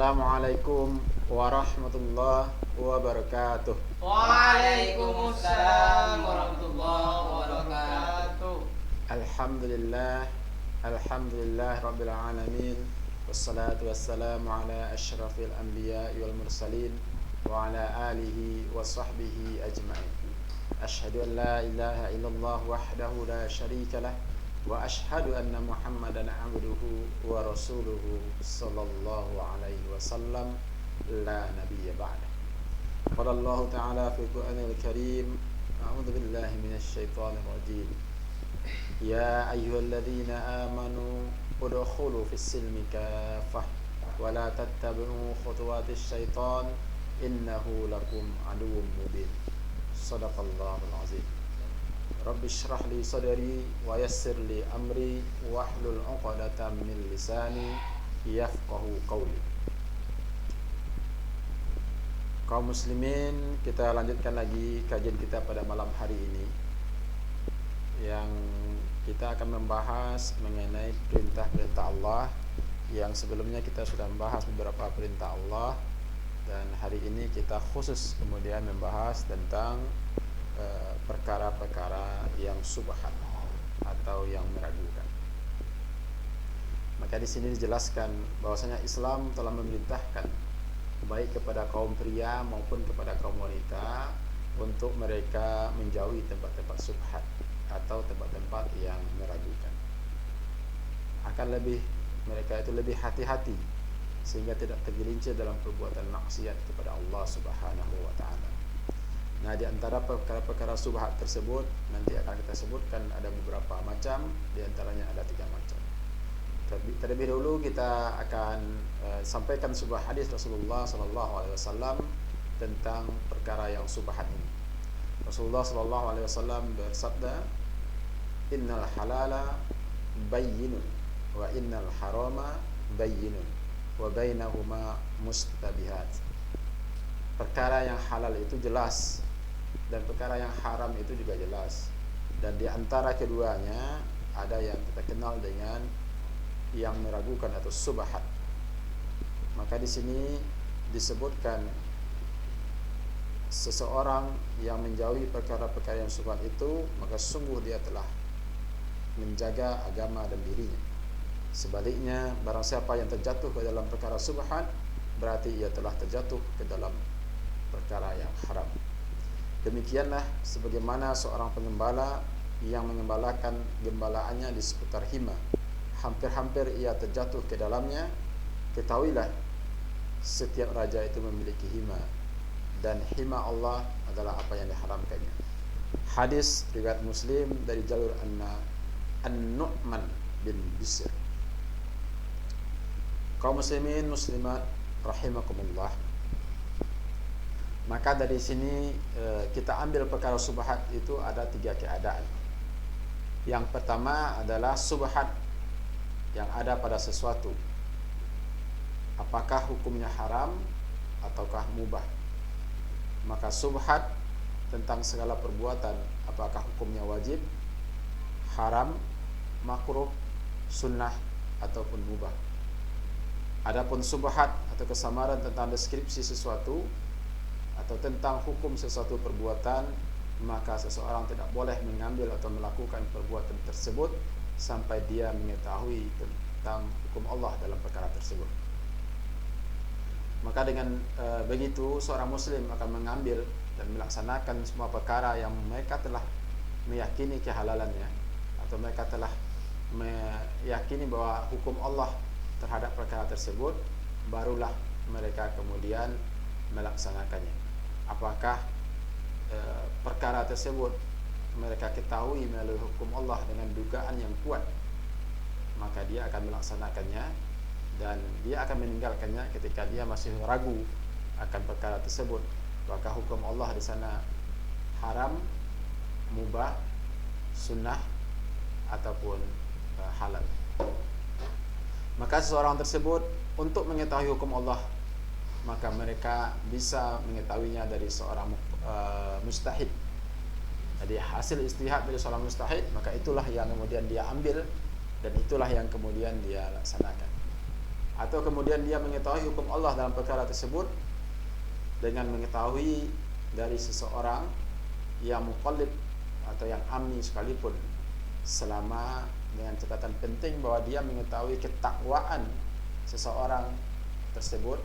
Assalamualaikum warahmatullahi wabarakatuh. Waalaikumsalam warahmatullahi wabarakatuh. Alhamdulillah, alhamdulillah rabbil alamin. Wassalatu wassalamu ala asyrafil anbiya'i wal mursalin wa ala alihi wa sahbihi ajma'in. Asyhadu an la ilaha illallah wahdahu la syarika lah wa asyhadu anna Muhammadan abduhu wa rasuluhu sallallahu alaihi wasallam la nabiyya ba'dah. Qala Allah ta'ala fi Qur'anil Karim, a'udzu billahi minasy syaithanir rajim. Ya ayyuhalladzina amanu udkhulu fis silmi kaffah wa la tattabi'u khutuwatis syaitan innahu lakum aduwwun mubin. Shadaqallahul azim. Rabbi shrah li sadri wa yassir li amri wahlul 'uqdatam min lisani yafqahu qawli. Kaum muslimin, kita lanjutkan lagi kajian kita pada malam hari ini, yang kita akan membahas mengenai perintah-perintah Allah, yang sebelumnya kita sudah membahas beberapa perintah Allah, dan hari ini kita khusus kemudian membahas tentang perkara-perkara yang subhat atau yang meragukan. Maka di sini dijelaskan bahwasanya Islam telah memerintahkan baik kepada kaum pria maupun kepada kaum wanita untuk mereka menjauhi tempat-tempat subhat atau tempat-tempat yang meragukan. Akan lebih mereka itu lebih hati-hati sehingga tidak tergelincir dalam perbuatan maksiat kepada Allah Subhanahu wa taala. Nah, di antara perkara-perkara subhat tersebut nanti akan kita sebutkan ada beberapa macam, di antaranya ada 3 macam. Terlebih dahulu kita akan sampaikan sebuah hadis Rasulullah sallallahu alaihi wasallam tentang perkara yang subhat ini. Rasulullah sallallahu alaihi wasallam bersabda, "Innal halala bayyinun wa innal harama bayyinun wa bainahuma mustabihat." Perkara yang halal itu jelas dan perkara yang haram itu juga jelas, dan di antara keduanya ada yang kita kenal dengan yang meragukan atau subhat. Maka di sini disebutkan seseorang yang menjauhi perkara-perkara yang subhat itu, maka sungguh dia telah menjaga agama dan dirinya. Sebaliknya, barang siapa yang terjatuh ke dalam perkara subhat, berarti ia telah terjatuh ke dalam perkara yang haram. Demikianlah sebagaimana seorang pengembala yang mengembalakan gembalaannya di seputar hima, hampir-hampir ia terjatuh ke dalamnya. Ketahuilah, setiap raja itu memiliki hima, dan hima Allah adalah apa yang diharamkannya. Hadis riwayat Muslim dari jalur An-Nu'man bin Bishr. Kaum muslimin muslimat rahimakumullah, maka dari sini kita ambil perkara subhat itu ada 3 keadaan. Yang pertama adalah subhat yang ada pada sesuatu, apakah hukumnya haram ataukah mubah. Maka subhat tentang segala perbuatan, apakah hukumnya wajib, haram, makruh, sunnah ataupun mubah. Adapun subhat atau kesamaran tentang deskripsi sesuatu atau tentang hukum sesuatu perbuatan, maka seseorang tidak boleh mengambil atau melakukan perbuatan tersebut sampai dia mengetahui tentang hukum Allah dalam perkara tersebut. Maka dengan begitu seorang muslim akan mengambil dan melaksanakan semua perkara yang mereka telah meyakini kehalalannya, atau mereka telah meyakini bahwa hukum Allah terhadap perkara tersebut, barulah mereka kemudian melaksanakannya. Apakah perkara tersebut mereka ketahui melalui hukum Allah dengan dugaan yang kuat, maka dia akan melaksanakannya, dan dia akan meninggalkannya ketika dia masih ragu akan perkara tersebut, apakah hukum Allah di sana haram, mubah, sunnah ataupun halal. Maka seseorang tersebut untuk mengetahui hukum Allah, maka mereka bisa mengetahuinya dari seorang mustahid. Jadi hasil istihad dari seorang mustahid, maka itulah yang kemudian dia ambil dan itulah yang kemudian dia laksanakan. atau kemudian dia mengetahui hukum Allah dalam perkara tersebut dengan mengetahui dari seseorang yang muqallid atau yang amni sekalipun, selama dengan catatan penting bahwa dia mengetahui ketakwaan seseorang tersebut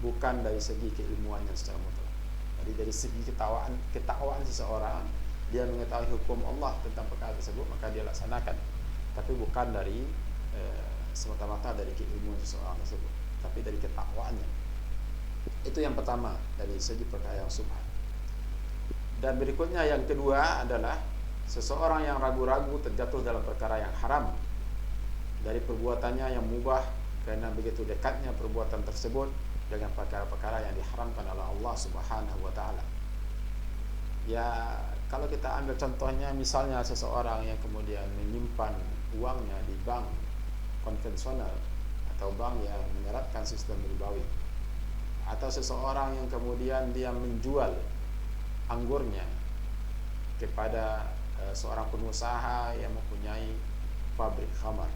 bukan dari segi keilmuannya secara mutlak. Jadi dari segi ketakwaan seseorang, dia mengetahui hukum Allah tentang perkara tersebut, maka dia laksanakan, tapi bukan dari semata-mata dari keilmuan seseorang tersebut, tapi dari ketakwaannya. Itu yang pertama dari segi perkara yang subhat. Dan berikutnya yang kedua adalah seseorang yang ragu-ragu terjatuh dalam perkara yang haram dari perbuatannya yang mubah karena begitu dekatnya perbuatan tersebut dengan perkara-perkara yang diharamkan oleh Allah Subhanahu wa taala. Ya, kalau kita ambil contohnya misalnya seseorang yang kemudian menyimpan uangnya di bank konvensional atau bank yang menerapkan sistem ribawi, atau seseorang yang kemudian dia menjual anggurnya kepada seorang pengusaha yang mempunyai pabrik khamar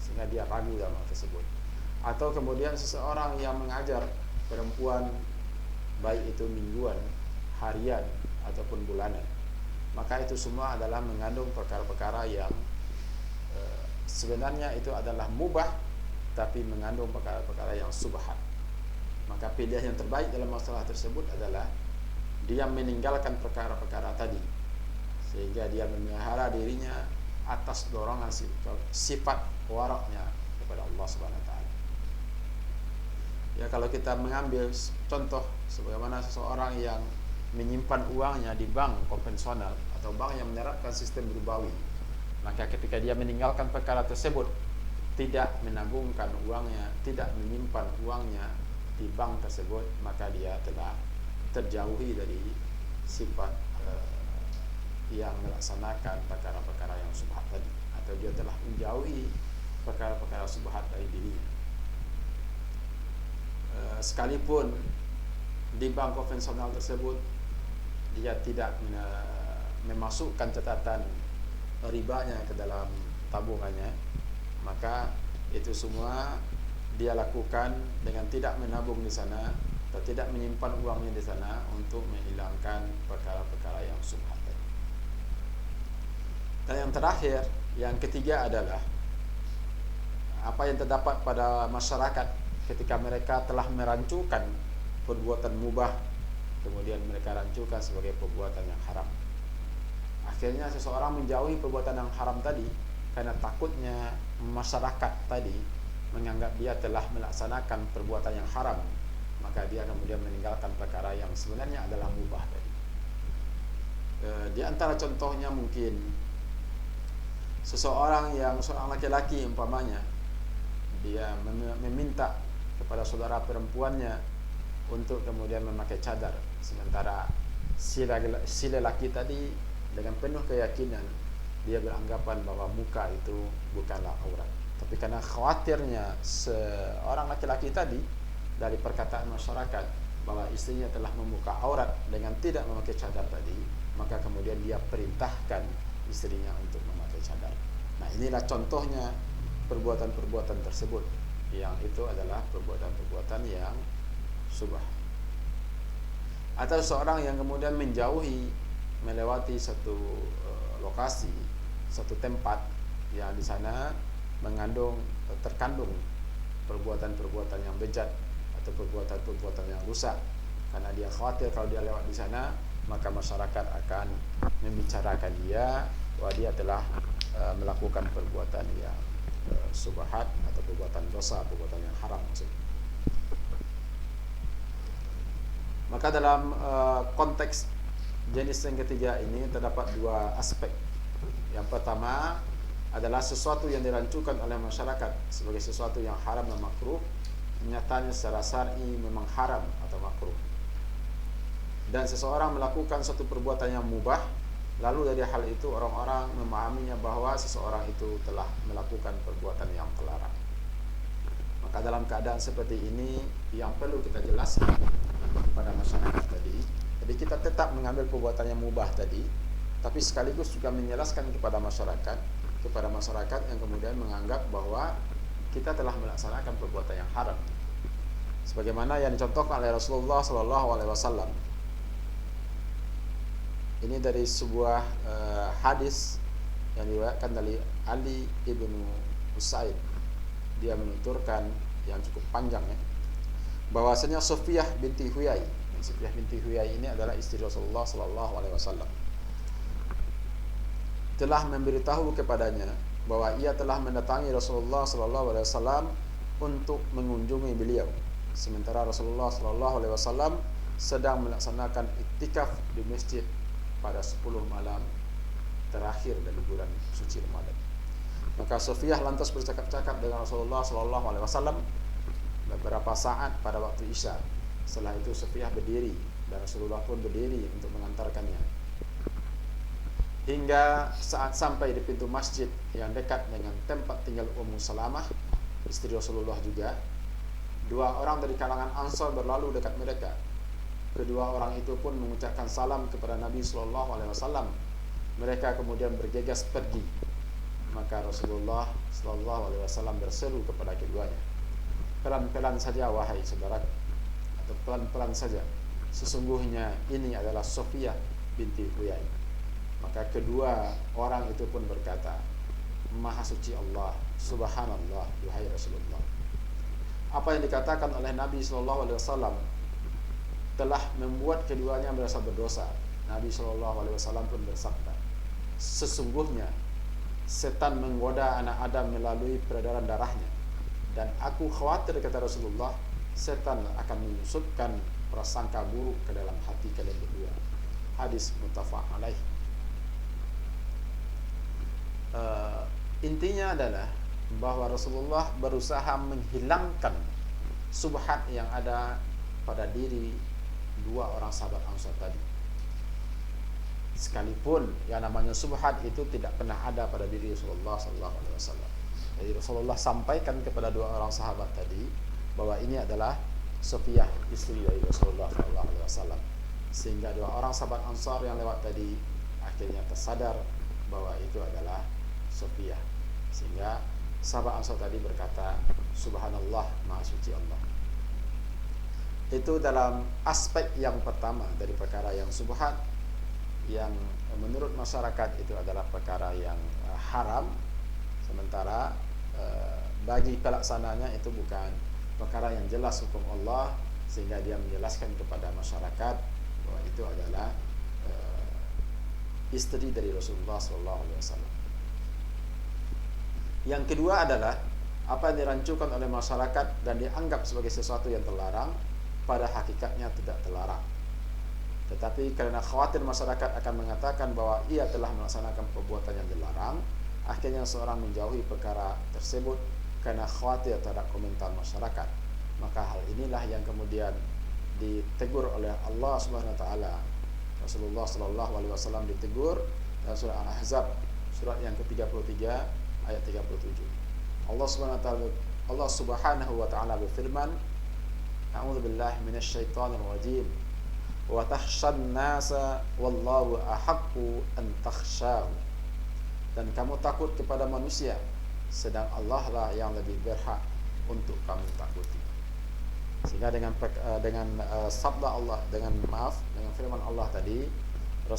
sehingga dia ragu dalam hal tersebut, atau kemudian seseorang yang mengajar perempuan baik itu mingguan, harian ataupun bulanan, maka itu semua adalah mengandung perkara-perkara yang sebenarnya itu adalah mubah tapi mengandung perkara-perkara yang subhat. Maka pilihan yang terbaik dalam masalah tersebut adalah dia meninggalkan perkara-perkara tadi, sehingga dia memelihara dirinya atas dorongan sifat waraknya kepada Allah Subhanahu wa taala. Ya, kalau kita mengambil contoh sebagaimana seseorang yang menyimpan uangnya di bank konvensional atau bank yang menerapkan sistem ribawi, maka ketika dia meninggalkan perkara tersebut, tidak menabungkan uangnya, tidak menyimpan uangnya di bank tersebut, maka dia telah terjauhi dari sifat yang melaksanakan perkara-perkara yang subhat tadi, atau dia telah menjauhi perkara-perkara subhat dari dirinya. Sekalipun di bank konvensional tersebut dia tidak memasukkan catatan ribanya ke dalam tabungannya, maka itu semua dia lakukan dengan tidak menabung di sana atau tidak menyimpan uangnya di sana untuk menghilangkan perkara-perkara yang subhat. Dan yang terakhir, yang ketiga adalah apa yang terdapat pada masyarakat ketika mereka telah merancukan perbuatan mubah, kemudian mereka rancukan sebagai perbuatan yang haram. Akhirnya seseorang menjauhi perbuatan yang haram tadi karena takutnya masyarakat tadi menganggap dia telah melaksanakan perbuatan yang haram, maka dia kemudian meninggalkan perkara yang sebenarnya adalah mubah tadi. Di antara contohnya mungkin seorang laki-laki umpamanya dia meminta kepada saudara perempuannya untuk kemudian memakai cadar, sementara si lelaki tadi dengan penuh keyakinan dia beranggapan bahwa muka itu bukanlah aurat, tapi karena khawatirnya seorang laki-laki tadi dari perkataan masyarakat bahwa istrinya telah membuka aurat dengan tidak memakai cadar tadi, maka kemudian dia perintahkan istrinya untuk memakai cadar. Nah, inilah contohnya perbuatan-perbuatan tersebut, yang itu adalah perbuatan-perbuatan yang subah. Atau seorang yang kemudian menjauhi, melewati satu lokasi, satu tempat yang di sana terkandung perbuatan-perbuatan yang bejat atau perbuatan-perbuatan yang rusak, karena dia khawatir kalau dia lewat di sana maka masyarakat akan membicarakan dia bahwa dia telah melakukan perbuatan yang subhat atau perbuatan dosa, perbuatan yang haram maksudnya. Maka dalam konteks jenis yang ketiga ini terdapat dua aspek. Yang pertama adalah sesuatu yang dirancukan oleh masyarakat sebagai sesuatu yang haram dan makruh, nyatanya secara syar'i memang haram atau makruh. Dan seseorang melakukan suatu perbuatan yang mubah, lalu dari hal itu orang-orang memahaminya bahwa seseorang itu telah melakukan perbuatan yang terlarang. Maka dalam keadaan seperti ini yang perlu kita jelaskan pada masyarakat tadi, jadi kita tetap mengambil perbuatan yang mubah tadi, tapi sekaligus juga menjelaskan kepada masyarakat yang kemudian menganggap bahwa kita telah melaksanakan perbuatan yang haram. Sebagaimana yang dicontohkan oleh Rasulullah sallallahu alaihi wasallam. Ini dari sebuah hadis yang diriwayatkan dari Ali ibnu Usaid. Dia menuturkan yang cukup panjang ya, bahwasanya Sofiyah binti Huyai. Sofiyah binti Huyai ini adalah istri Rasulullah sallallahu alaihi wasallam. Telah memberitahu kepadanya bahwa ia telah mendatangi Rasulullah sallallahu alaihi wasallam untuk mengunjungi beliau, sementara Rasulullah sallallahu alaihi wasallam sedang melaksanakan iktikaf di masjid pada 10 malam terakhir dari bulan suci Ramadan. Maka Sofiyah lantas bercakap-cakap dengan Rasulullah sallallahu alaihi wasallam beberapa saat pada waktu Isya. Setelah itu Sofiyah berdiri dan Rasulullah pun berdiri untuk mengantarkannya. Hingga saat sampai di pintu masjid yang dekat dengan tempat tinggal Ummu Salamah, istri Rasulullah juga, dua orang dari kalangan Ansar berlalu dekat mereka. Kedua orang itu pun mengucapkan salam kepada Nabi sallallahu alaihi wasallam. Mereka kemudian bergegas pergi. Maka Rasulullah sallallahu alaihi wasallam berseru kepada keduanya, pelan-pelan saja wahai saudara, atau pelan-pelan saja, sesungguhnya ini adalah Sofiyah binti Huyai. Maka kedua orang itu pun berkata, Maha suci Allah, subhanallah, duhai Rasulullah. Apa yang dikatakan oleh Nabi sallallahu alaihi wasallam telah membuat keduanya merasa berdosa. Nabi sallallahu alaihi wasallam pun bersabda, sesungguhnya setan menggoda anak Adam melalui peredaran darahnya, dan aku khawatir, kata Rasulullah, setan akan menyusupkan prasangka buruk ke dalam hati kalian berdua. Hadis muttafaq alaih. Intinya adalah bahwa Rasulullah berusaha menghilangkan subhat yang ada pada diri dua orang sahabat Ansar tadi. Sekalipun yang namanya subhat itu tidak pernah ada pada diri Rasulullah sallallahu alaihi wasallam. Jadi Rasulullah sampaikan kepada dua orang sahabat tadi bahwa ini adalah Sofiyah, istri dari Rasulullah sallallahu alaihi wasallam. Sehingga dua orang sahabat Ansar yang lewat tadi akhirnya tersadar bahwa itu adalah Sofiyah. Sehingga sahabat Ansar tadi berkata, subhanallah, maha suci Allah. Itu dalam aspek yang pertama dari perkara yang subhat, yang menurut masyarakat itu adalah perkara yang haram, sementara bagi pelaksananya itu bukan perkara yang jelas hukum Allah, sehingga dia menjelaskan kepada masyarakat bahwa itu adalah istri dari Rasulullah SAW. Yang kedua adalah apa yang dirancukan oleh masyarakat dan dianggap sebagai sesuatu yang terlarang, pada hakikatnya tidak terlarang. Tetapi karena khawatir masyarakat akan mengatakan bahwa ia telah melaksanakan perbuatan yang dilarang, akhirnya seorang menjauhi perkara tersebut karena khawatir terhadap komentar masyarakat. Maka hal inilah yang kemudian ditegur oleh Allah Subhanahu wa taala. Rasulullah sallallahu alaihi wasallam ditegur dalam surah Al-Ahzab, surat yang ke-33 ayat 37. Allah Subhanahu wa taala berfirman, A'udzubillahi minasyaitonir rajim. Wa takhshan nasa wallahu ahaqqu an takhshahu. Dan kamu takut kepada manusia, sedang Allah lah yang lebih berhak untuk kamu takuti. Sehingga dengan sabda Allah, dengan firman Allah tadi, Rasulullah